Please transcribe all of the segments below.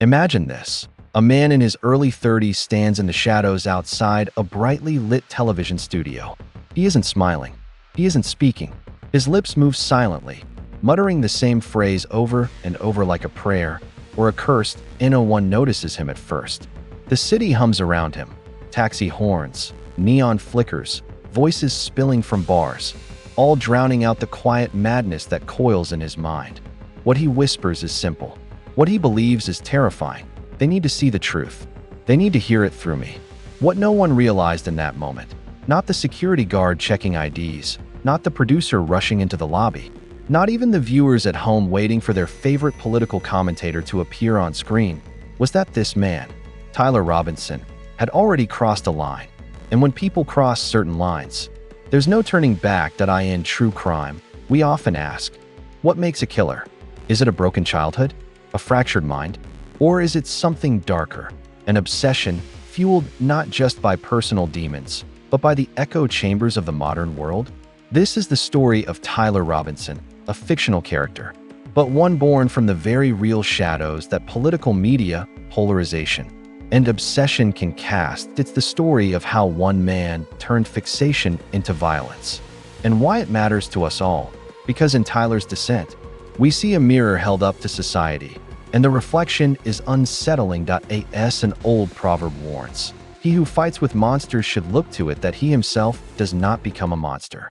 Imagine this. A man in his early 30s stands in the shadows outside a brightly lit television studio. He isn't smiling. He isn't speaking. His lips move silently, muttering the same phrase over and over like a prayer or a curse, and no one notices him at first. The city hums around him. Taxi horns, neon flickers, voices spilling from bars, all drowning out the quiet madness that coils in his mind. What he whispers is simple. What he believes is terrifying. They need to see the truth. They need to hear it through me. What no one realized in that moment. Not the security guard checking IDs, not the producer rushing into the lobby, not even the viewers at home waiting for their favorite political commentator to appear on screen, was that this man, Tyler Robinson, had already crossed a line. And when people cross certain lines, there's no turning back. In true crime, we often ask, what makes a killer? Is it a broken childhood? A fractured mind? Or is it something darker? An obsession fueled not just by personal demons, but by the echo chambers of the modern world? This is the story of Tyler Robinson, a fictional character, but one born from the very real shadows that political media, polarization, and obsession can cast. It's the story of how one man turned fixation into violence, and why it matters to us all, because in Tyler's descent, we see a mirror held up to society, and the reflection is unsettling. As an old proverb warns, he who fights with monsters should look to it that he himself does not become a monster.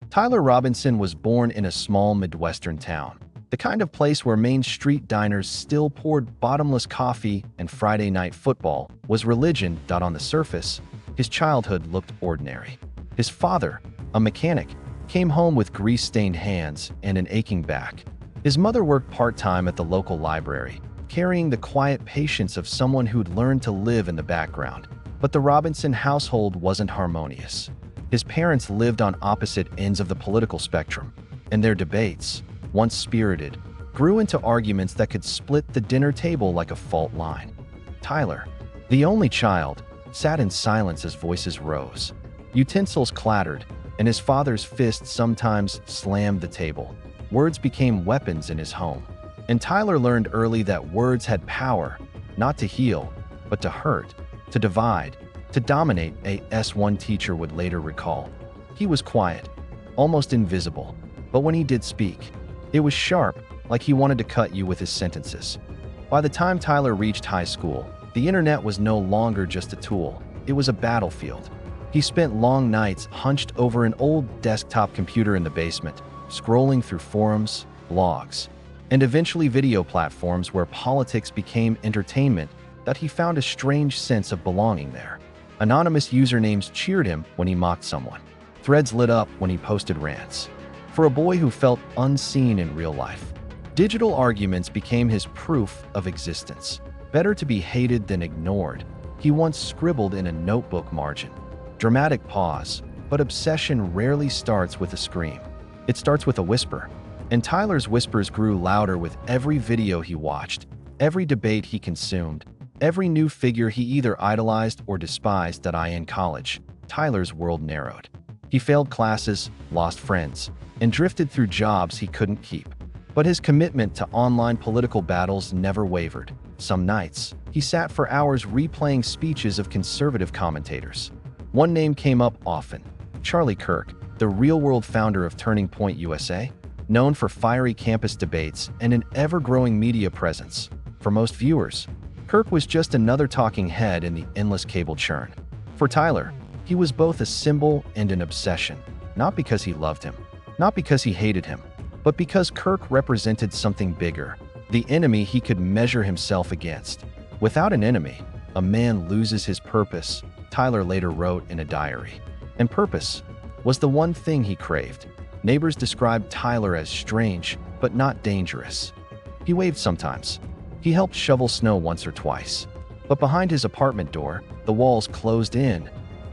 Tyler Robinson was born in a small Midwestern town, the kind of place where Main Street diners still poured bottomless coffee and Friday night football was religion. On the surface, his childhood looked ordinary. His father, a mechanic, came home with grease-stained hands and an aching back. His mother worked part-time at the local library, carrying the quiet patience of someone who'd learned to live in the background. But the Robinson household wasn't harmonious. His parents lived on opposite ends of the political spectrum, and their debates, once spirited, grew into arguments that could split the dinner table like a fault line. Tyler, the only child, sat in silence as voices rose. Utensils clattered, and his father's fist sometimes slammed the table. Words became weapons in his home. And Tyler learned early that words had power, not to heal, but to hurt, to divide, to dominate. One teacher would later recall. He was quiet, almost invisible, but when he did speak, it was sharp, like he wanted to cut you with his sentences. By the time Tyler reached high school, the internet was no longer just a tool, it was a battlefield. He spent long nights hunched over an old desktop computer in the basement, scrolling through forums, blogs, and eventually video platforms where politics became entertainment. That he found a strange sense of belonging there. Anonymous usernames cheered him when he mocked someone. Threads lit up when he posted rants. For a boy who felt unseen in real life, digital arguments became his proof of existence. Better to be hated than ignored, he once scribbled in a notebook margin. Dramatic pause, but obsession rarely starts with a scream. It starts with a whisper. And Tyler's whispers grew louder with every video he watched, every debate he consumed, every new figure he either idolized or despised. In college, Tyler's world narrowed. He failed classes, lost friends, and drifted through jobs he couldn't keep. But his commitment to online political battles never wavered. Some nights, he sat for hours replaying speeches of conservative commentators. One name came up often: Charlie Kirk, the real-world founder of Turning Point USA, known for fiery campus debates and an ever-growing media presence. For most viewers, Kirk was just another talking head in the endless cable churn. For Tyler, he was both a symbol and an obsession, not because he loved him, not because he hated him, but because Kirk represented something bigger, the enemy he could measure himself against. Without an enemy, a man loses his purpose, Tyler later wrote in a diary. And purpose was the one thing he craved. Neighbors described Tyler as strange, but not dangerous. He waved sometimes. He helped shovel snow once or twice. But behind his apartment door, the walls closed in.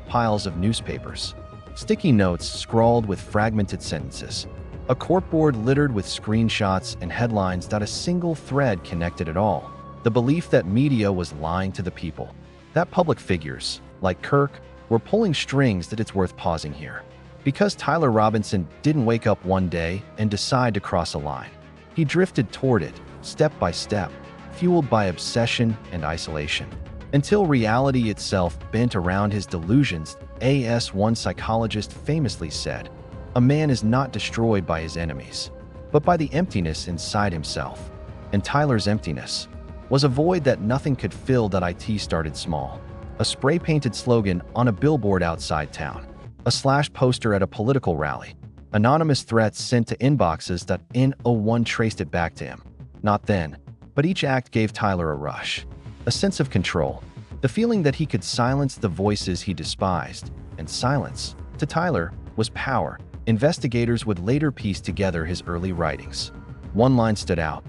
Piles of newspapers. Sticky notes scrawled with fragmented sentences. A corkboard littered with screenshots and headlines. A single thread connected it all. The belief that media was lying to the people. That public figures, like Kirk, were pulling strings. It's worth pausing here. Because Tyler Robinson didn't wake up one day and decide to cross a line. He drifted toward it, step by step, fueled by obsession and isolation. Until reality itself bent around his delusions, as one psychologist famously said, "A man is not destroyed by his enemies, but by the emptiness inside himself." And Tyler's emptiness was a void that nothing could fill. It started small. A spray-painted slogan on a billboard outside town, a slash poster at a political rally, anonymous threats sent to inboxes that one traced it back to him. Not then, but each act gave Tyler a rush, a sense of control, the feeling that he could silence the voices he despised. And silence, to Tyler, was power. Investigators would later piece together his early writings. One line stood out: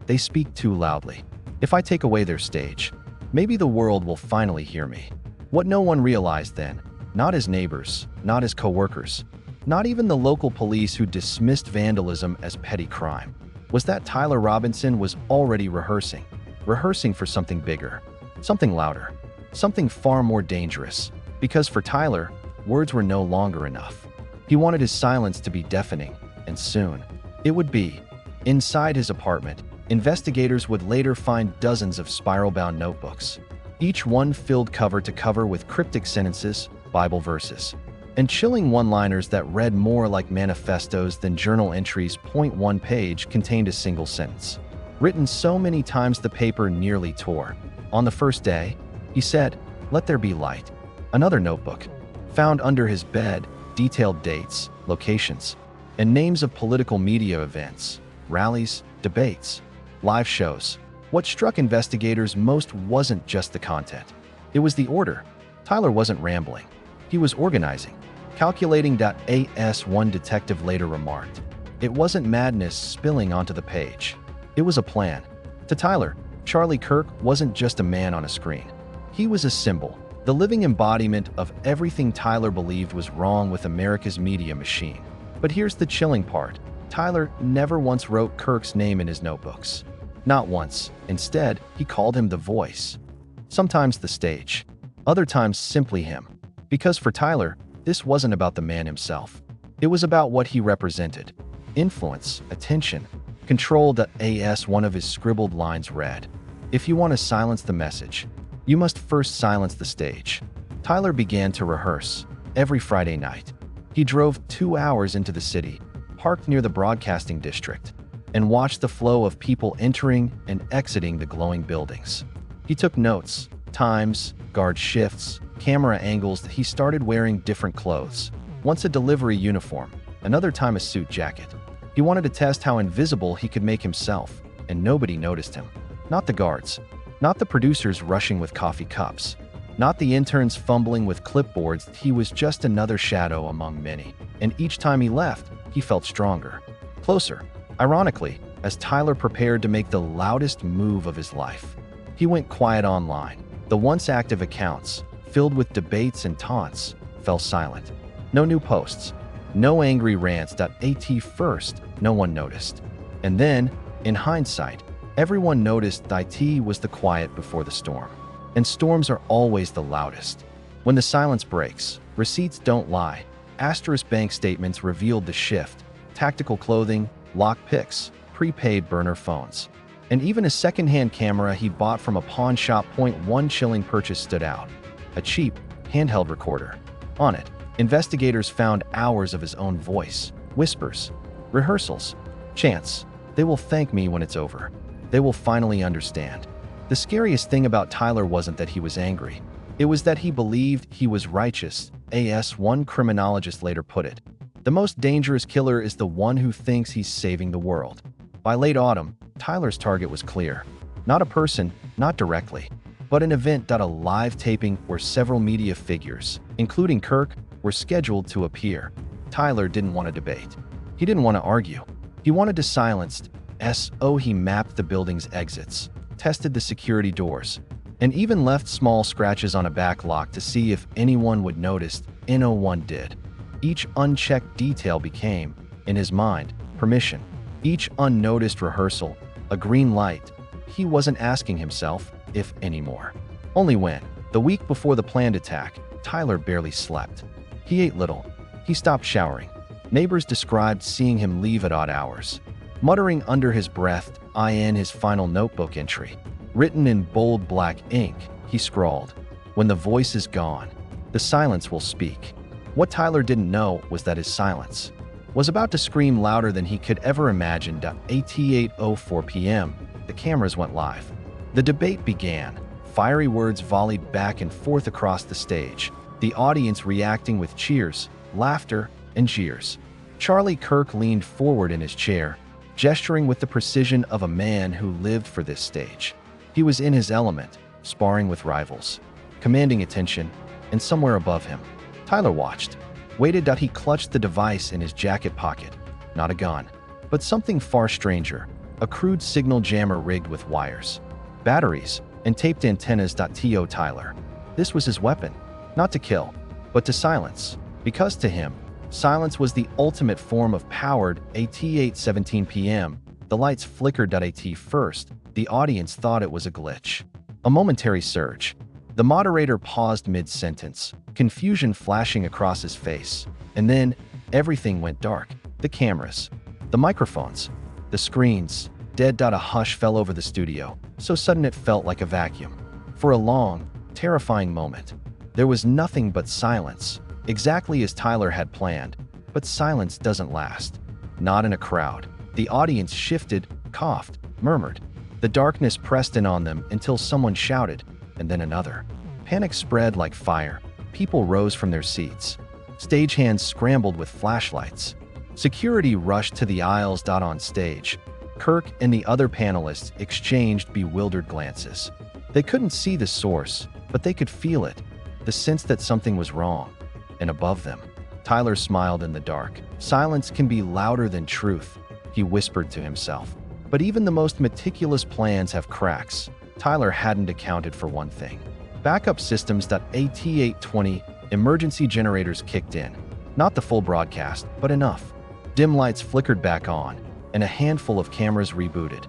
"They speak too loudly. If I take away their stage, maybe the world will finally hear me." What no one realized then, not his neighbors, not his co-workers, not even the local police who dismissed vandalism as petty crime, was that Tyler Robinson was already rehearsing for something bigger, something louder, something far more dangerous. Because for Tyler, words were no longer enough. He wanted his silence to be deafening, and soon, it would be. Inside his apartment, investigators would later find dozens of spiral-bound notebooks, each one filled cover to cover with cryptic sentences, Bible verses, and chilling one-liners that read more like manifestos than journal entries. One page contained a single sentence, written so many times the paper nearly tore. On the first day, he said, "Let there be light." Another notebook, found under his bed, detailed dates, locations, and names of political media events, rallies, debates, live shows. What struck investigators most wasn't just the content. It was the order. Tyler wasn't rambling. He was organizing, calculating. One detective later remarked, "It wasn't madness spilling onto the page. It was a plan." To Tyler, Charlie Kirk wasn't just a man on a screen. He was a symbol, the living embodiment of everything Tyler believed was wrong with America's media machine. But here's the chilling part. Tyler never once wrote Kirk's name in his notebooks. Not once. Instead, he called him the voice. Sometimes the stage. Other times simply him. Because for Tyler, this wasn't about the man himself. It was about what he represented. Influence, attention, control. As one of his scribbled lines read, "If you want to silence the message, you must first silence the stage." Tyler began to rehearse every Friday night. He drove 2 hours into the city, parked near the broadcasting district, and watched the flow of people entering and exiting the glowing buildings. He took notes, times, guard shifts, camera angles. He started wearing different clothes, once a delivery uniform, another time a suit jacket. He wanted to test how invisible he could make himself, and nobody noticed him. Not the guards, not the producers rushing with coffee cups, not the interns fumbling with clipboards. He was just another shadow among many. And each time he left, he felt stronger, closer. Ironically, as Tyler prepared to make the loudest move of his life, he went quiet online. The once active accounts, filled with debates and taunts, fell silent. No new posts, no angry rants. First, no one noticed. And then, in hindsight, everyone noticed. It was the quiet before the storm. And storms are always the loudest. When the silence breaks, receipts don't lie. Asterisk bank statements revealed the shift. Tactical clothing, lock picks, prepaid burner phones, and even a second-hand camera he bought from a pawn shop. One chilling purchase stood out: a cheap, handheld recorder. On it, investigators found hours of his own voice, whispers, rehearsals, chants. "They will thank me when it's over. They will finally understand." The scariest thing about Tyler wasn't that he was angry. It was that he believed he was righteous. As one criminologist later put it, "The most dangerous killer is the one who thinks he's saving the world." By late autumn, Tyler's target was clear. Not a person, not directly, but an event. A live taping where several media figures, including Kirk, were scheduled to appear. Tyler didn't want to debate. He didn't want to argue. He wanted to silence. He mapped the building's exits, tested the security doors, and even left small scratches on a back lock to see if anyone would notice. No one did. Each unchecked detail became, in his mind, permission. Each unnoticed rehearsal, a green light. He wasn't asking himself if anymore. Only when, the week before the planned attack, Tyler barely slept. He ate little. He stopped showering. Neighbors described seeing him leave at odd hours, muttering under his breath, his final notebook entry. Written in bold black ink, he scrawled, "When the voice is gone, the silence will speak." What Tyler didn't know was that his silence was about to scream louder than he could ever imagine. At 8:04 p.m., the cameras went live. The debate began. Fiery words volleyed back and forth across the stage, the audience reacting with cheers, laughter, and jeers. Charlie Kirk leaned forward in his chair, gesturing with the precision of a man who lived for this stage. He was in his element, sparring with rivals, commanding attention, and somewhere above him, Tyler watched, waited. He clutched the device in his jacket pocket. Not a gun, but something far stranger, a crude signal jammer rigged with wires, batteries, and taped antennas. To Tyler, this was his weapon, not to kill, but to silence, because to him, silence was the ultimate form of power. At 8:17 p.m., the lights flickered. At first, the audience thought it was a glitch, a momentary surge. The moderator paused mid-sentence, confusion flashing across his face, and then everything went dark. The cameras, the microphones, the screens, dead. A hush fell over the studio, so sudden it felt like a vacuum. For a long, terrifying moment, there was nothing but silence, exactly as Tyler had planned. But silence doesn't last. Not in a crowd. The audience shifted, coughed, murmured. The darkness pressed in on them until someone shouted, and then another. Panic spread like fire. People rose from their seats. Stagehands scrambled with flashlights. Security rushed to the aisles. On stage, Kirk and the other panelists exchanged bewildered glances. They couldn't see the source, but they could feel it, the sense that something was wrong. And above them, Tyler smiled in the dark. "Silence can be louder than truth," he whispered to himself. But even the most meticulous plans have cracks. Tyler hadn't accounted for one thing. Backup systems. At 8:20, emergency generators kicked in. Not the full broadcast, but enough. Dim lights flickered back on, and a handful of cameras rebooted.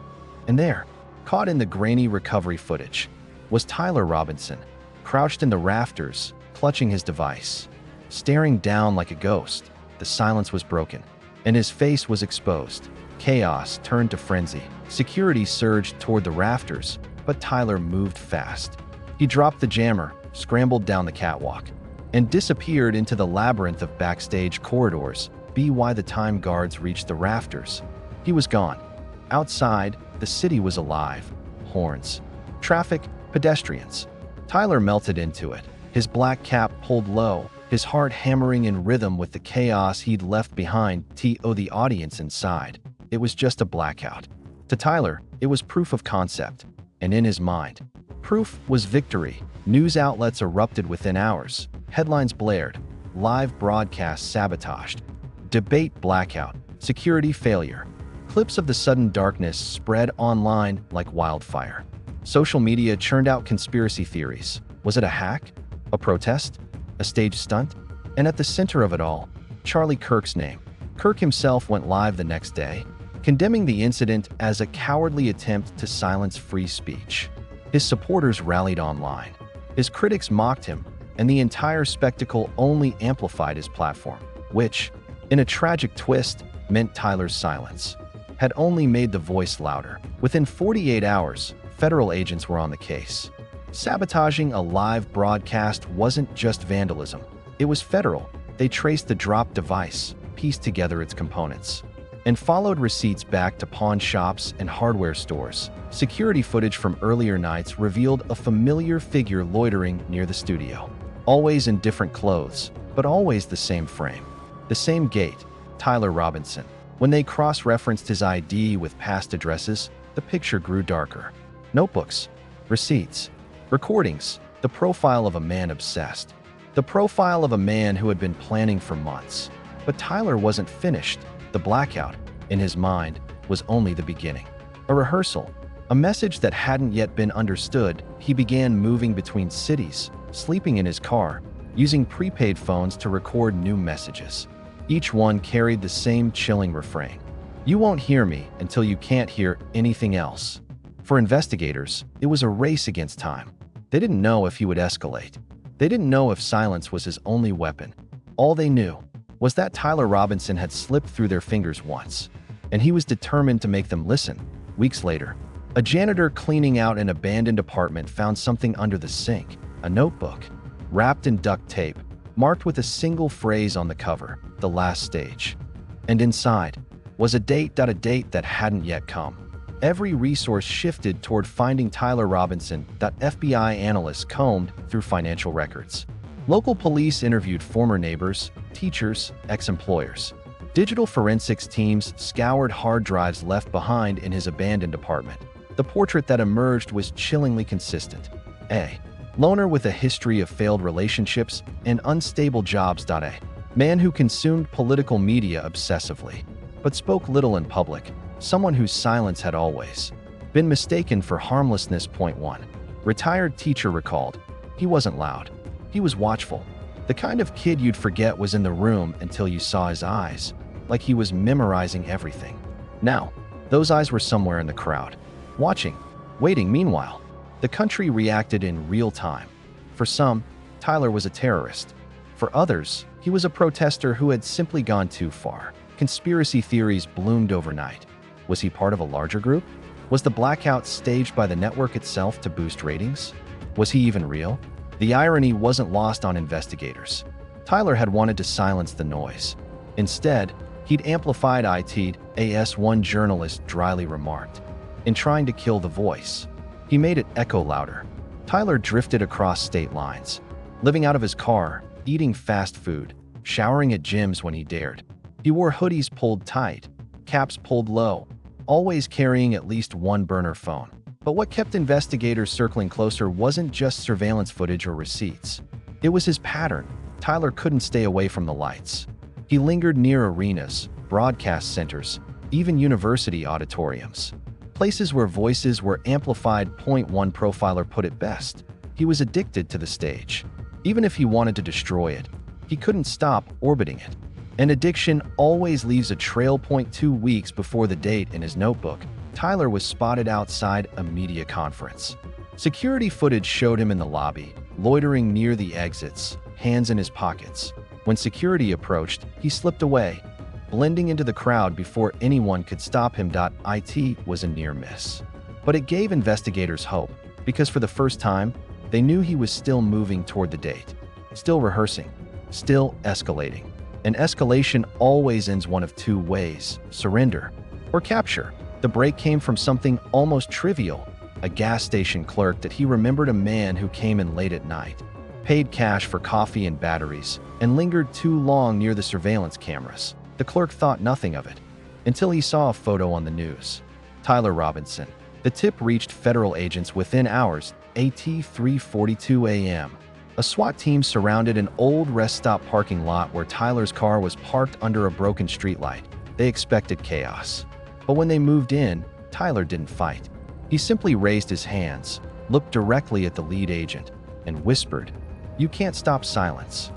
And there, caught in the grainy recovery footage, was Tyler Robinson, crouched in the rafters, clutching his device, staring down like a ghost. The silence was broken, and his face was exposed. Chaos turned to frenzy. Security surged toward the rafters, but Tyler moved fast. He dropped the jammer, scrambled down the catwalk, and disappeared into the labyrinth of backstage corridors. By the time guards reached the rafters, he was gone. Outside, the city was alive. Horns, traffic, pedestrians. Tyler melted into it, his black cap pulled low, his heart hammering in rhythm with the chaos he'd left behind. The audience inside, it was just a blackout. To Tyler, it was proof of concept, and in his mind, proof was victory. News outlets erupted within hours. Headlines blared. Live broadcasts sabotaged. Debate blackout. Security failure. Clips of the sudden darkness spread online like wildfire. Social media churned out conspiracy theories. Was it a hack? A protest? A stage stunt? And at the center of it all, Charlie Kirk's name. Kirk himself went live the next day, condemning the incident as a cowardly attempt to silence free speech. His supporters rallied online. His critics mocked him, and the entire spectacle only amplified his platform, which, in a tragic twist, meant Tyler's silence had only made the voice louder. Within 48 hours, federal agents were on the case. Sabotaging a live broadcast wasn't just vandalism. It was federal. They traced the dropped device, pieced together its components, and followed receipts back to pawn shops and hardware stores. Security footage from earlier nights revealed a familiar figure loitering near the studio. Always in different clothes, but always the same frame. The same gait, Tyler Robinson. When they cross-referenced his ID with past addresses, the picture grew darker. Notebooks, receipts, recordings, the profile of a man obsessed. The profile of a man who had been planning for months. But Tyler wasn't finished. The blackout, in his mind, was only the beginning. A rehearsal, a message that hadn't yet been understood. He began moving between cities, sleeping in his car, using prepaid phones to record new messages. Each one carried the same chilling refrain. "You won't hear me until you can't hear anything else." For investigators, it was a race against time. They didn't know if he would escalate. They didn't know if silence was his only weapon. All they knew was that Tyler Robinson had slipped through their fingers once, and he was determined to make them listen. Weeks later, A janitor cleaning out an abandoned apartment found something under the sink, a notebook, wrapped in duct tape, marked with a single phrase on the cover, "The Last Stage." And inside was a date that hadn't yet come. Every resource shifted toward finding Tyler Robinson. FBI analysts combed through financial records. Local police interviewed former neighbors, teachers, ex-employers. Digital forensics teams scoured hard drives left behind in his abandoned apartment. The portrait that emerged was chillingly consistent. A loner with a history of failed relationships and unstable jobs. A man who consumed political media obsessively, but spoke little in public. Someone whose silence had always been mistaken for harmlessness. Point 1. Retired teacher recalled. He wasn't loud. He was watchful. The kind of kid you'd forget was in the room until you saw his eyes, like he was memorizing everything. Now, those eyes were somewhere in the crowd, watching, waiting. Meanwhile, the country reacted in real time. For some, Tyler was a terrorist. For others, he was a protester who had simply gone too far. Conspiracy theories bloomed overnight. Was he part of a larger group? Was the blackout staged by the network itself to boost ratings? Was he even real? The irony wasn't lost on investigators. Tyler had wanted to silence the noise. Instead, he'd amplified it, as one journalist dryly remarked. In trying to kill the voice, he made it echo louder. Tyler drifted across state lines, living out of his car, eating fast food, showering at gyms when he dared. He wore hoodies pulled tight, caps pulled low, always carrying at least one burner phone. But what kept investigators circling closer wasn't just surveillance footage or receipts. It was his pattern. Tyler couldn't stay away from the lights. He lingered near arenas, broadcast centers, even university auditoriums. Places where voices were amplified. Point 1 profiler put it best. He was addicted to the stage. Even if he wanted to destroy it, he couldn't stop orbiting it. An addiction always leaves a trail. Point 2 weeks before the date in his notebook, Tyler was spotted outside a media conference. Security footage showed him in the lobby, loitering near the exits, hands in his pockets. When security approached, he slipped away, blending into the crowd before anyone could stop him. It was a near miss. But it gave investigators hope, because for the first time, they knew he was still moving toward the date, still rehearsing, still escalating. And escalation always ends one of two ways: surrender or capture. The break came from something almost trivial: a gas station clerk. That he remembered a man who came in late at night, paid cash for coffee and batteries, and lingered too long near the surveillance cameras. The clerk thought nothing of it, until he saw a photo on the news. Tyler Robinson. The tip reached federal agents within hours. At 3:42 a.m. A SWAT team surrounded an old rest stop parking lot where Tyler's car was parked under a broken streetlight. They expected chaos. But when they moved in, Tyler didn't fight. He simply raised his hands, looked directly at the lead agent, and whispered, "You can't stop silence."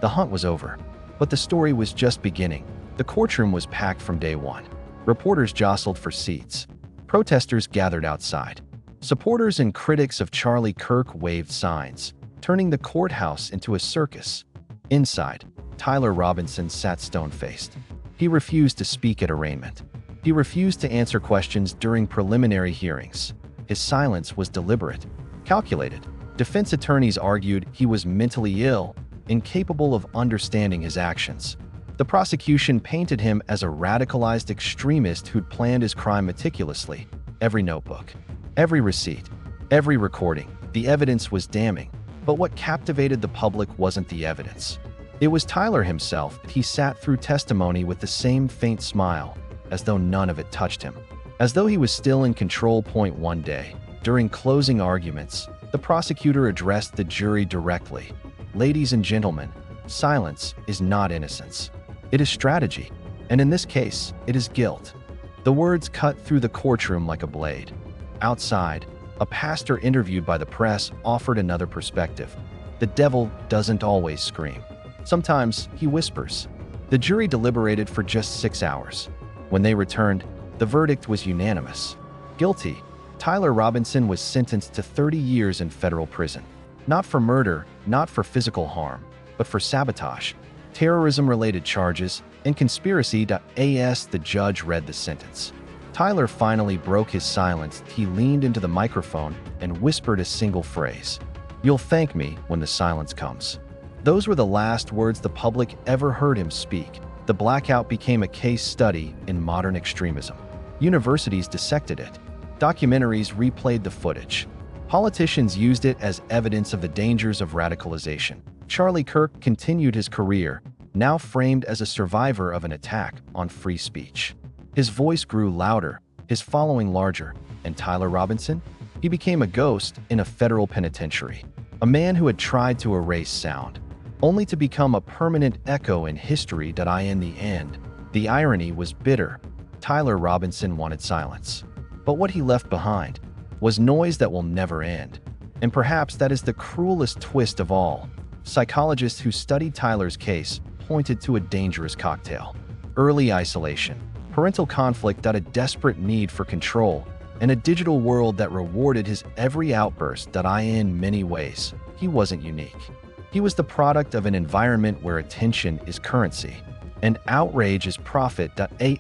The hunt was over, but the story was just beginning. The courtroom was packed from day one. Reporters jostled for seats. Protesters gathered outside. Supporters and critics of Charlie Kirk waved signs, turning the courthouse into a circus. Inside, Tyler Robinson sat stone-faced. He refused to speak at arraignment. He refused to answer questions during preliminary hearings. His silence was deliberate, calculated. Defense attorneys argued he was mentally ill, incapable of understanding his actions. The prosecution painted him as a radicalized extremist who'd planned his crime meticulously. Every notebook, every receipt, every recording. The evidence was damning. But what captivated the public wasn't the evidence. It was Tyler himself. He sat through testimony with the same faint smile, as though none of it touched him. As though he was still in control. One day, during closing arguments, the prosecutor addressed the jury directly. "Ladies and gentlemen, silence is not innocence. It is strategy, and in this case, it is guilt." The words cut through the courtroom like a blade. Outside, a pastor interviewed by the press offered another perspective. The devil doesn't always scream. Sometimes he whispers. The jury deliberated for just 6 hours. When they returned, the verdict was unanimous. Guilty. Tyler Robinson was sentenced to 30 years in federal prison. Not for murder, not for physical harm, but for sabotage, terrorism-related charges, and conspiracy. The judge read the sentence. Tyler finally broke his silence. He leaned into the microphone and whispered a single phrase. "You'll thank me when the silence comes." Those were the last words the public ever heard him speak. The blackout became a case study in modern extremism. Universities dissected it. Documentaries replayed the footage. Politicians used it as evidence of the dangers of radicalization. Charlie Kirk continued his career, now framed as a survivor of an attack on free speech. His voice grew louder, his following larger, and Tyler Robinson? He became a ghost in a federal penitentiary, a man who had tried to erase sound, only to become a permanent echo in history. In the end, the irony was bitter. Tyler Robinson wanted silence, but what he left behind was noise that will never end. And perhaps that is the cruelest twist of all. Psychologists who studied Tyler's case pointed to a dangerous cocktail: early isolation, parental conflict, a desperate need for control, and a digital world that rewarded his every outburst. In many ways, he wasn't unique. He was the product of an environment where attention is currency and outrage is profit.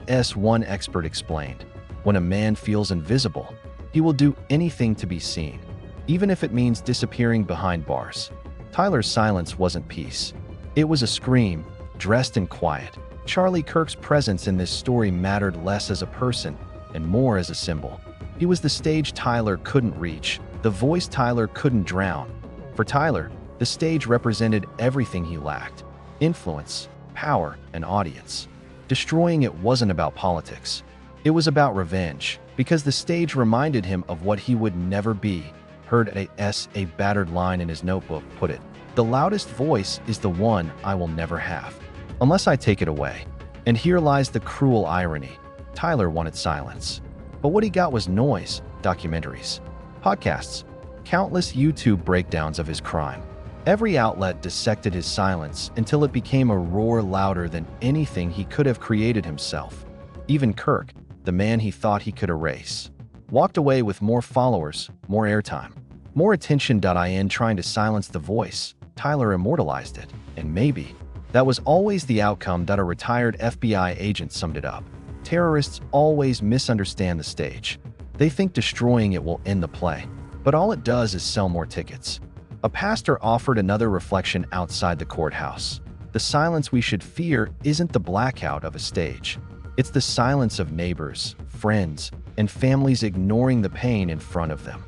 As one expert explained, when a man feels invisible, he will do anything to be seen, even if it means disappearing behind bars. Tyler's silence wasn't peace. It was a scream, dressed in quiet. Charlie Kirk's presence in this story mattered less as a person and more as a symbol. He was the stage Tyler couldn't reach, the voice Tyler couldn't drown. For Tyler, the stage represented everything he lacked: influence, power, and audience. Destroying it wasn't about politics. It was about revenge, because the stage reminded him of what he would never be. A battered line in his notebook put it: "The loudest voice is the one I will never have, unless I take it away." And here lies the cruel irony. Tyler wanted silence, but what he got was noise, documentaries, podcasts, countless YouTube breakdowns of his crime. Every outlet dissected his silence until it became a roar louder than anything he could have created himself. Even Kirk, the man he thought he could erase, walked away with more followers, more airtime, more attention. In trying to silence the voice, Tyler immortalized it, and maybe that was always the outcome. A retired FBI agent summed it up: "Terrorists always misunderstand the stage. They think destroying it will end the play, but all it does is sell more tickets." A pastor offered another reflection outside the courthouse: "The silence we should fear isn't the blackout of a stage. It's the silence of neighbors, friends, and families ignoring the pain in front of them."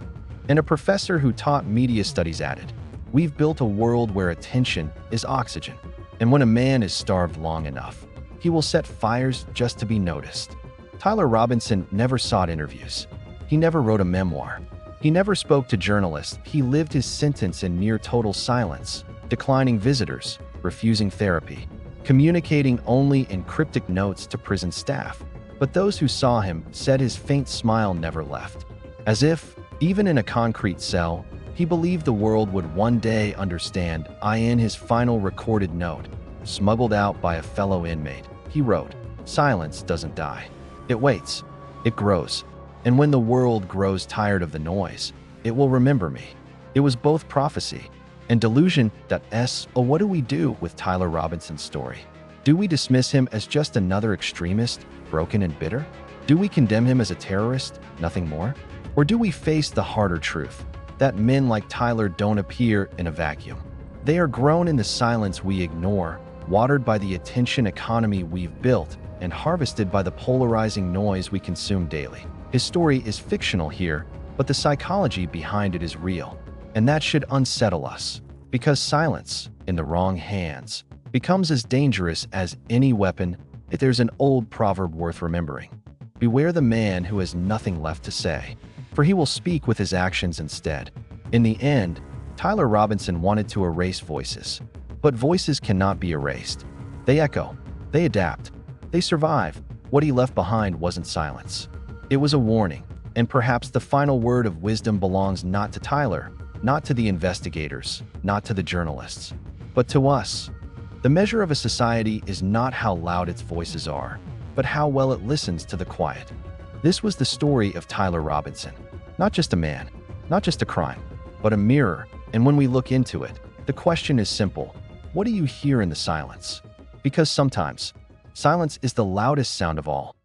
And a professor who taught media studies added, "We've built a world where attention is oxygen, and when a man is starved long enough, he will set fires just to be noticed." Tyler Robinson never sought interviews. He never wrote a memoir. He never spoke to journalists. He lived his sentence in near total silence, declining visitors, refusing therapy, communicating only in cryptic notes to prison staff. But those who saw him said his faint smile never left, as if, even in a concrete cell, he believed the world would one day understand. In his final recorded note, smuggled out by a fellow inmate, he wrote, "Silence doesn't die. It waits. It grows. And when the world grows tired of the noise, it will remember me." It was both prophecy and delusion. What do we do with Tyler Robinson's story? Do we dismiss him as just another extremist, broken and bitter? Do we condemn him as a terrorist, nothing more? Or do we face the harder truth, that men like Tyler don't appear in a vacuum? They are grown in the silence we ignore, watered by the attention economy we've built, and harvested by the polarizing noise we consume daily. His story is fictional here, but the psychology behind it is real. And that should unsettle us, because silence, in the wrong hands, becomes as dangerous as any weapon. There's an old proverb worth remembering: "Beware the man who has nothing left to say, for he will speak with his actions instead." In the end, Tyler Robinson wanted to erase voices, but voices cannot be erased. They echo, they adapt, they survive. What he left behind wasn't silence. It was a warning, and perhaps the final word of wisdom belongs not to Tyler, not to the investigators, not to the journalists, but to us. The measure of a society is not how loud its voices are, but how well it listens to the quiet. This was the story of Tyler Robinson. Not just a man, not just a crime, but a mirror. And when we look into it, the question is simple: what do you hear in the silence? Because sometimes, silence is the loudest sound of all.